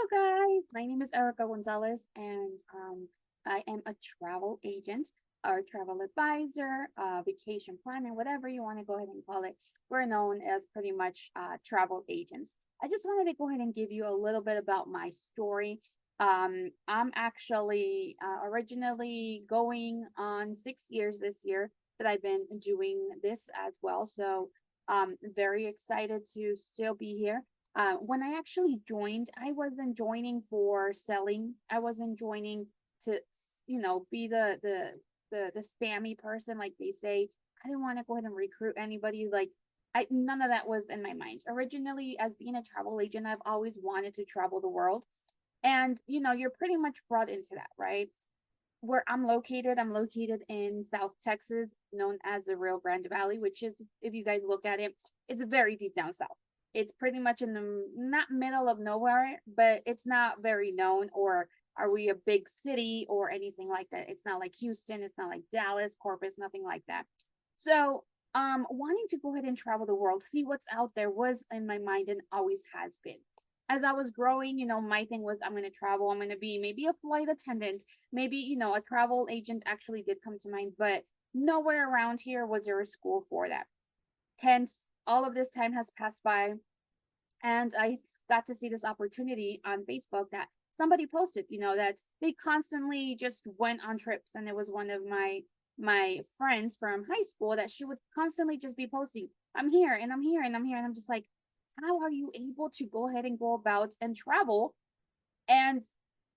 guys. My name is Erica Gonzalez, and I am a travel agent or travel advisor, vacation planner, whatever you want to go ahead and call it. We're known as pretty much travel agents. I just wanted to go ahead and give you a little bit about my story. I'm actually originally going on 6 years this year that I've been doing this as well. So, very excited to still be here. When I actually joined, I wasn't joining for selling. I wasn't joining to, be the spammy person, like they say. I didn't want to go ahead and recruit anybody. Like, none of that was in my mind. Originally, as being a travel agent, I've always wanted to travel the world, and you're pretty much brought into that, right? Where I'm located in South Texas, known as the Rio Grande Valley, which is, if you guys look at it, it's very deep down south. It's pretty much in the not middle of nowhere, but it's not very known, or are we a big city or anything like that. It's not like Houston, it's not like Dallas, Corpus, nothing like that. So, wanting to go ahead and travel the world, see what's out there was in my mind and always has been. As I was growing, my thing was I'm going to travel. I'm going to be maybe a flight attendant, maybe, a travel agent actually did come to mind, but nowhere around here was there a school for that. Hence, all of this time has passed by, and I got to see this opportunity on Facebook that somebody posted, that they constantly just went on trips, and it was one of my friends from high school that she would constantly just be posting, I'm here and I'm here and I'm here, and I'm just like, how are you able to go ahead and go about and travel and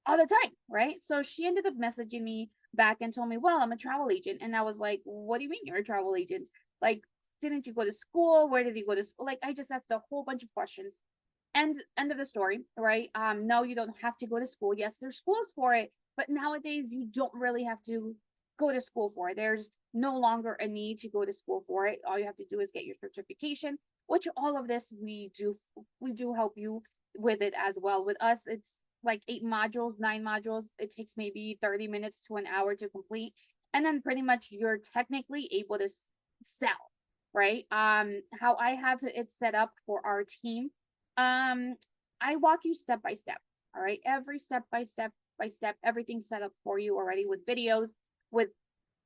all the time, right? So she ended up messaging me back and told me, well, I'm a travel agent. And I was like, what do you mean you're a travel agent? Like, didn't you go to school? Where did you go to school? Like, I just asked a whole bunch of questions. And end of the story, right? No, you don't have to go to school. Yes, there's schools for it, but nowadays you don't really have to go to school for it. There's no longer a need to go to school for it. All you have to do is get your certification, which all of this we do help you with it as well. With us, it's like 8 modules, 9 modules. It takes maybe 30 minutes to an hour to complete. And then pretty much you're technically able to sell, right? How I have it set up for our team, um, I walk you step by step. All right. Every step by step, everything's set up for you already with videos, with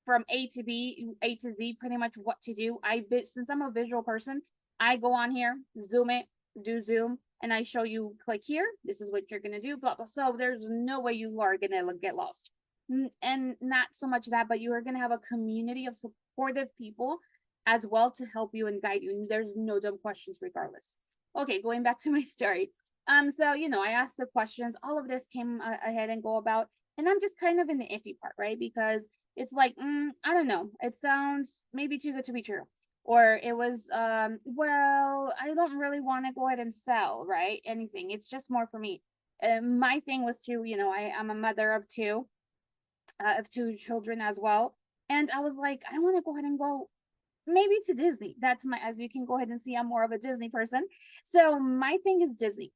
from A to B, A to Z, pretty much what to do. Since I'm a visual person, I go on here, zoom it, do zoom, and I show you click here. This is what you're gonna do, blah blah. So there's no way you are gonna get lost. And not so much that, but you are gonna have a community of supportive people as well to help you and guide you. There's no dumb questions regardless. Okay, going back to my story. So I asked the questions. All of this came ahead and go about, and I'm just kind of in the iffy part, right? Because it's like, I don't know. It sounds maybe too good to be true. Or it was, well, I don't really want to go ahead and sell, right? Anything. It's just more for me. My thing was to, I'm a mother of two children as well. And I was like, I want to go ahead and go maybe to Disney. That's as you can go ahead and see, I'm more of a Disney person. So my thing is Disney.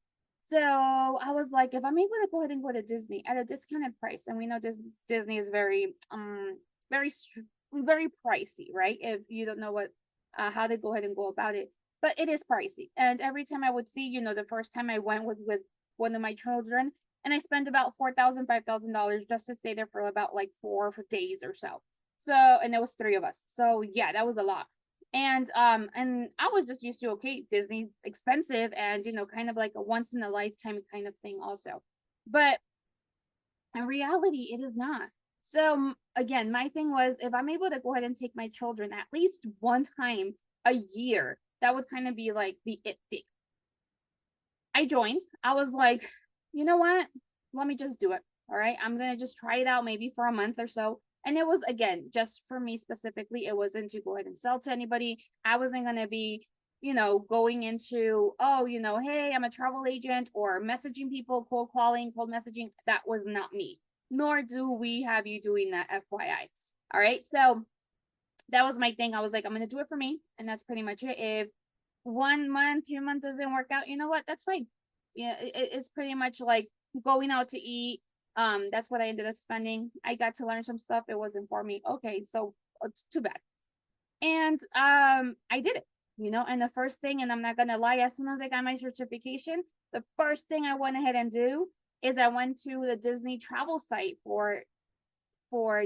So I was like, if I'm able to go ahead and go to Disney at a discounted price, and we know Disney is very very pricey, right? If you don't know how to go ahead and go about it, but it is pricey. And every time I would see, the first time I went was with one of my children, and I spent about $4,000 just to stay there for about like 4 days or so. So, and there was three of us. So yeah, that was a lot. And I was just used to, okay, Disney's expensive, and kind of like a once in a lifetime kind of thing also. But in reality, it is not. So again, my thing was, if I'm able to go ahead and take my children at least one time a year, that would kind of be like the it thing. I joined. I was like, you know what? Let me just do it. All right. I'm going to just try it out maybe for a month or so. And it was, again, just for me specifically, it wasn't to go ahead and sell to anybody. I wasn't going to be, going into, oh, hey, I'm a travel agent, or messaging people, cold calling, cold messaging. That was not me. Nor do we have you doing that, FYI. All right. So that was my thing. I was like, I'm going to do it for me. And that's pretty much it. If 1 month, 2 months doesn't work out, you know what? That's fine. Yeah, it's pretty much like going out to eat. That's what I ended up spending. I got to learn some stuff. It wasn't for me. Okay, so it's too bad. And I did it, and the first thing, and I'm not gonna lie, as soon as I got my certification, the first thing I went ahead and do is I went to the Disney travel site for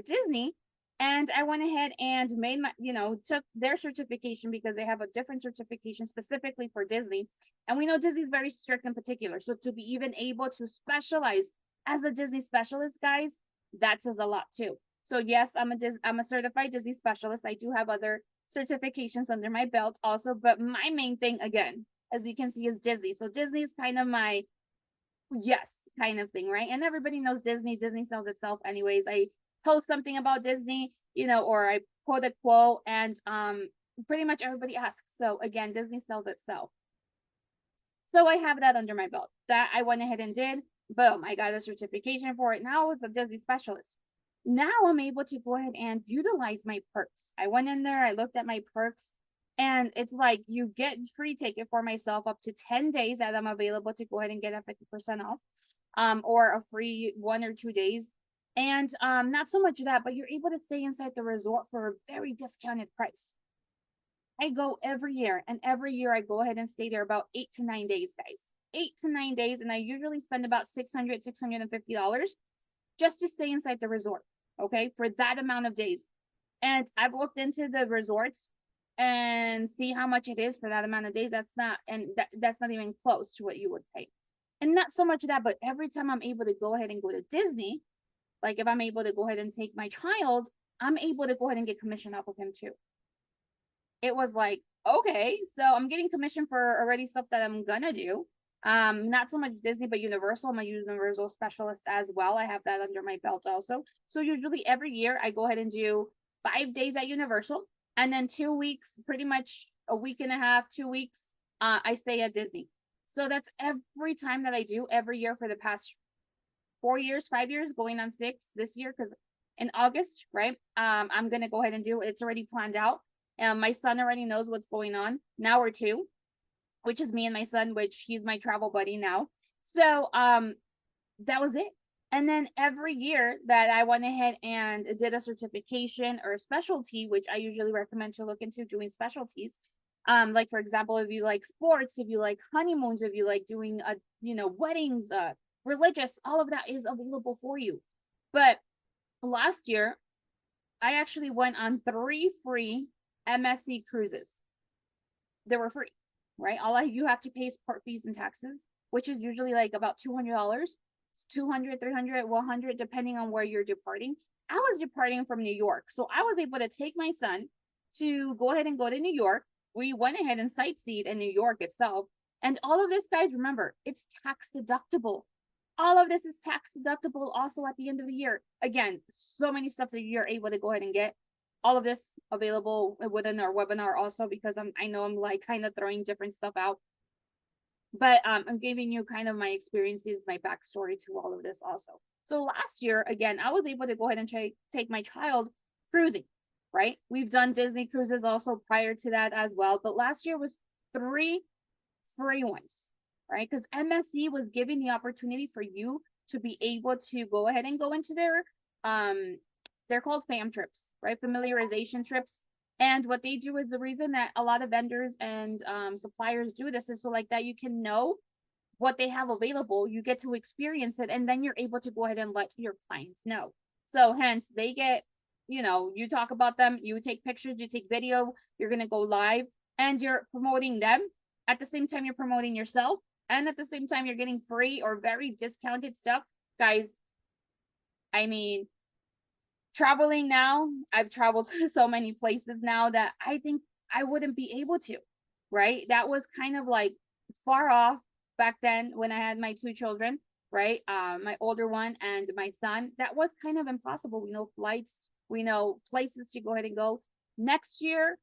Disney. And I went ahead and made my, took their certification because they have a different certification specifically for Disney. And we know Disney's very strict in particular. So to be even able to specialize as a Disney specialist, guys, that says a lot too. So yes, I'm a certified Disney specialist. I do have other certifications under my belt also, but my main thing, again, as you can see, is Disney. So Disney is kind of my yes kind of thing, right? And everybody knows Disney. Disney sells itself anyways. I post something about Disney, or I quote a quote, and pretty much everybody asks. So again, Disney sells itself. So I have that under my belt. That I went ahead and did. Boom, I got a certification for it. Now it's a Disney specialist. Now I'm able to go ahead and utilize my perks. I went in there, I looked at my perks, and it's like you get free ticket for myself up to 10 days that I'm available to go ahead and get a 50% off, or a free 1 or 2 days. And not so much that, but you're able to stay inside the resort for a very discounted price. I go every year, and every year I go ahead and stay there about 8 to 9 days, guys. 8 to 9 days, and I usually spend about $650 just to stay inside the resort, okay, for that amount of days. And I've looked into the resorts and see how much it is for that amount of days. That's not even close to what you would pay. And not so much that, but every time I'm able to go ahead and go to Disney, like if I'm able to go ahead and take my child, I'm able to go ahead and get commission off of him too. It was like, okay, so I'm getting commission for already stuff that I'm gonna do. Not so much Disney, but Universal. I'm a Universal specialist as well. I have that under my belt also. So usually every year I go ahead and do 5 days at Universal, and then 2 weeks, pretty much a week and a half, 2 weeks, I stay at Disney. So that's every time that I do every year for the past 4 years, 5 years, going on 6 this year, because in August, right? I'm gonna go ahead and do it. It's already planned out. My son already knows what's going on. Now we're two, which is me and my son, which he's my travel buddy now. So that was it. And then every year that I went ahead and did a certification or a specialty, which I usually recommend to look into doing specialties. Like for example, if you like sports, if you like honeymoons, if you like doing weddings, religious, all of that is available for you. But last year, I actually went on 3 free MSC cruises. They were free, right? All you have to pay is port fees and taxes, which is usually like about $200, 200, 300, 100, depending on where you're departing. I was departing from New York, so I was able to take my son to go ahead and go to New York. We went ahead and sightseed in New York itself. And all of this, guys, remember, it's tax deductible. All of this is tax deductible also at the end of the year. Again, so many stuff that you're able to go ahead and get. All of this available within our webinar also, because I know I'm like kind of throwing different stuff out. But I'm giving you kind of my experiences, my backstory to all of this also. So last year, again, I was able to go ahead and take my child cruising, right? We've done Disney cruises also prior to that as well. But last year was 3 free ones, right? Because MSC was giving the opportunity for you to be able to go ahead and go into their they're called fam trips, right? Familiarization trips. And what they do is the reason that a lot of vendors and suppliers do this is so like that you can know what they have available, you get to experience it, and then you're able to go ahead and let your clients know. So hence they get, you talk about them, you take pictures, you take video, you're going to go live, and you're promoting them. At the same time, you're promoting yourself, and at the same time, you're getting free or very discounted stuff. Guys, I mean, traveling now, I've traveled to so many places now that I think I wouldn't be able to, right? That was kind of like far off back then when I had my 2 children, right? My older one and my son. That was kind of impossible. We know flights, we know places to go ahead and go. Next year,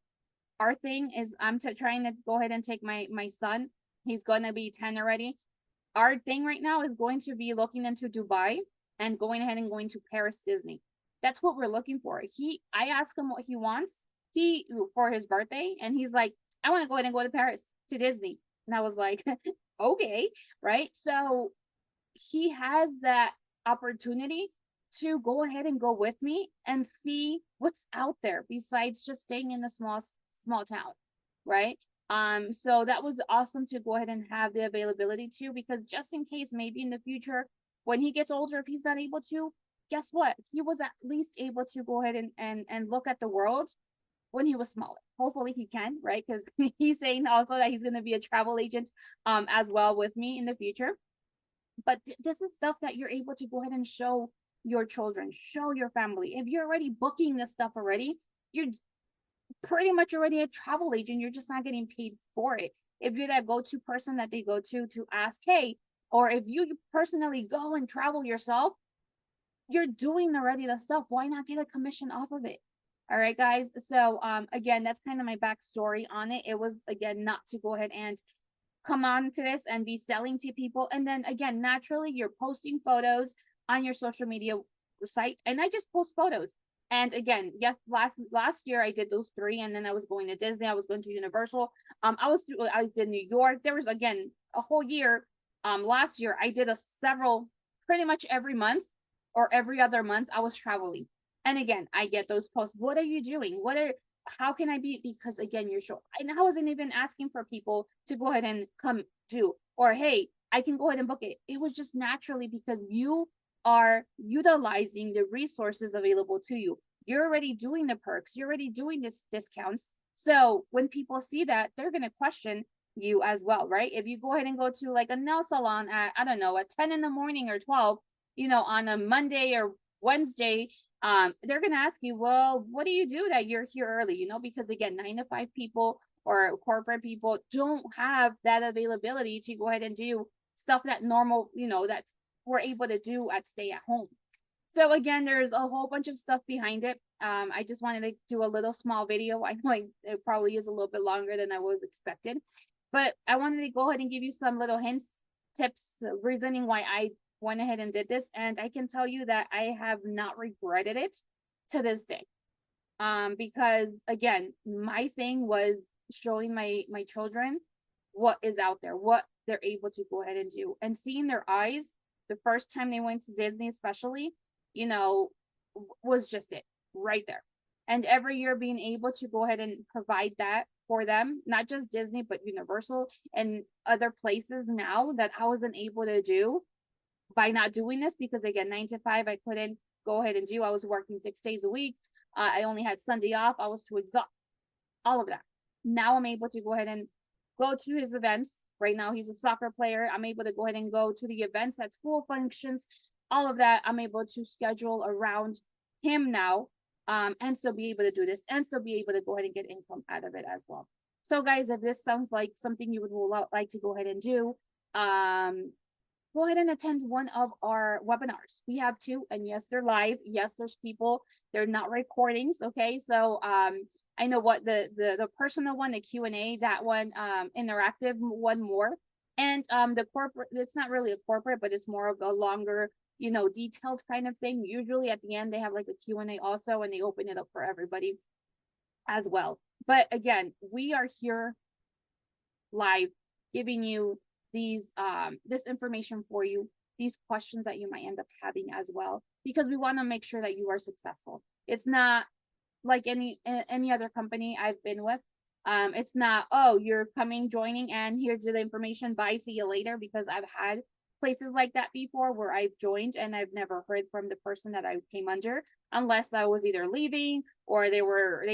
our thing is I'm trying to go ahead and take my son. He's going to be 10 already. Our thing right now is going to be looking into Dubai and going ahead and going to Paris Disney. That's what we're looking for. I asked him what he wants for his birthday, and he's like, I want to go ahead and go to Paris to Disney. And I was like, okay, right? So he has that opportunity to go ahead and go with me and see what's out there besides just staying in a small town, right? So that was awesome to go ahead and have the availability to, because just in case maybe in the future when he gets older, if he's not able to, guess what? He was at least able to go ahead and look at the world when he was smaller. Hopefully he can, right? Because he's saying also that he's going to be a travel agent as well with me in the future. But this is stuff that you're able to go ahead and show your children, show your family. If you're already booking this stuff already, you're pretty much already a travel agent. You're just not getting paid for it. If you're that go-to person that they go to ask, hey, or if you personally go and travel yourself, you're doing already the stuff. Why not get a commission off of it? All right, guys. So again, that's kind of my backstory on it. It was again not to go ahead and come on to this and be selling to people. And then again, naturally, you're posting photos on your social media site, and I just post photos. And again, yes, last year I did those three, and then I was going to Disney, I was going to Universal. I did New York. There was again a whole year. Last year I did a several, pretty much every month or every other month I was traveling. And again, I get those posts. What are you doing? How can I be? Because again, you're short. And I wasn't even asking for people to go ahead and come do, or hey, I can go ahead and book it. It was just naturally because you are utilizing the resources available to you. You're already doing the perks, you're already doing this discounts. So when people see that, they're gonna question you as well, right? If you go ahead and go to like a nail salon at, I don't know, at 10 in the morning or 12, on a Monday or Wednesday, they're gonna ask you, well, what do you do that you're here early? Because again, 9 to 5 people or corporate people don't have that availability to go ahead and do stuff that normal, that we're able to do at stay at home. So again, there's a whole bunch of stuff behind it. I just wanted to do a little small video. I know it probably is a little bit longer than I was expected, but I wanted to go ahead and give you some little hints, tips, reasoning why I went ahead and did this. And I can tell you that I have not regretted it to this day. Because again, my thing was showing my children what is out there, what they're able to go ahead and do, and seeing their eyes the first time they went to Disney, especially, was just it right there. And every year being able to go ahead and provide that for them, not just Disney, but Universal and other places now that I wasn't able to do by not doing this, because again, 9 to 5, I couldn't go ahead and do. I was working 6 days a week. I only had Sunday off. I was too exhausted. All of that. Now I'm able to go ahead and go to his events. Right now, he's a soccer player. I'm able to go ahead and go to the events at school functions. All of that, I'm able to schedule around him now, and still be able to do this, and still be able to go ahead and get income out of it as well. So, guys, if this sounds like something you would like to go ahead and do, go ahead and attend one of our webinars. We have two, and yes, they're live. Yes, there's people. They're not recordings. Okay, so I know what the personal one, the Q&A, that one, interactive one more, and the corporate. It's not really a corporate, but it's more of a longer, detailed kind of thing. Usually at the end they have like a Q&A also, and they open it up for everybody as well. But again, we are here live giving you these this information for you, these questions that you might end up having as well, because we want to make sure that you are successful. It's not like any other company I've been with. It's not, oh, you're joining, and here's the information, bye, see you later, because I've had places like that before where I've joined and I've never heard from the person that I came under, unless I was either leaving or they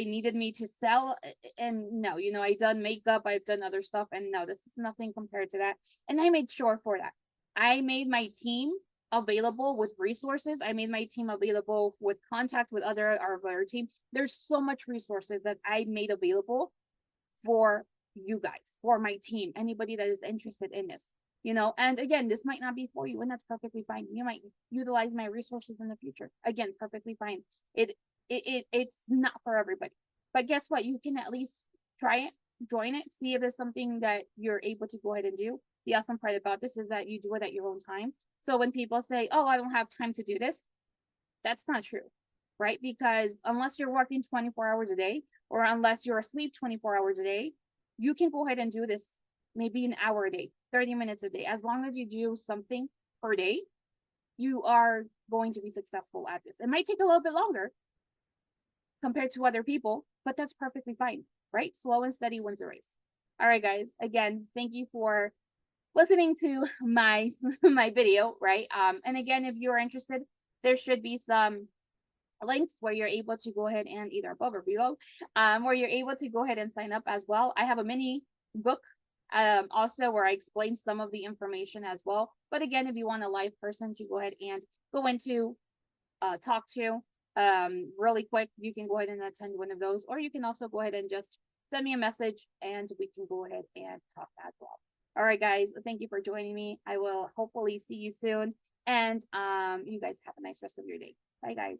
needed me to sell. And no, I've done makeup, I've done other stuff, and no, this is nothing compared to that. And I made sure for that. I made my team available with resources. I made my team available with contact with our team. There's so much resources that I made available for you guys, for my team, anybody that is interested in this. And again, this might not be for you, and that's perfectly fine. You might utilize my resources in the future. Again, perfectly fine. It's not for everybody, but guess what? You can at least try it, join it, see if it's something that you're able to go ahead and do. The awesome part about this is that you do it at your own time. So when people say, oh, I don't have time to do this, that's not true, right? Because unless you're working 24 hours a day, or unless you're asleep 24 hours a day, you can go ahead and do this maybe an hour a day, 30 minutes a day. As long as you do something per day, you are going to be successful at this. It might take a little bit longer compared to other people, but that's perfectly fine, right? Slow and steady wins the race. All right, guys. Again, thank you for listening to my my video, right? And again, if you are interested, there should be some links where you're able to go ahead and either above or below, where you're able to go ahead and sign up as well. I have a mini book also where I explain some of the information as well. But again, if you want a live person to go ahead and go into talk to really quick, you can go ahead and attend one of those, or you can also go ahead and just send me a message and we can go ahead and talk as well. All right, guys, thank you for joining me. I will hopefully see you soon. And you guys have a nice rest of your day. Bye, guys.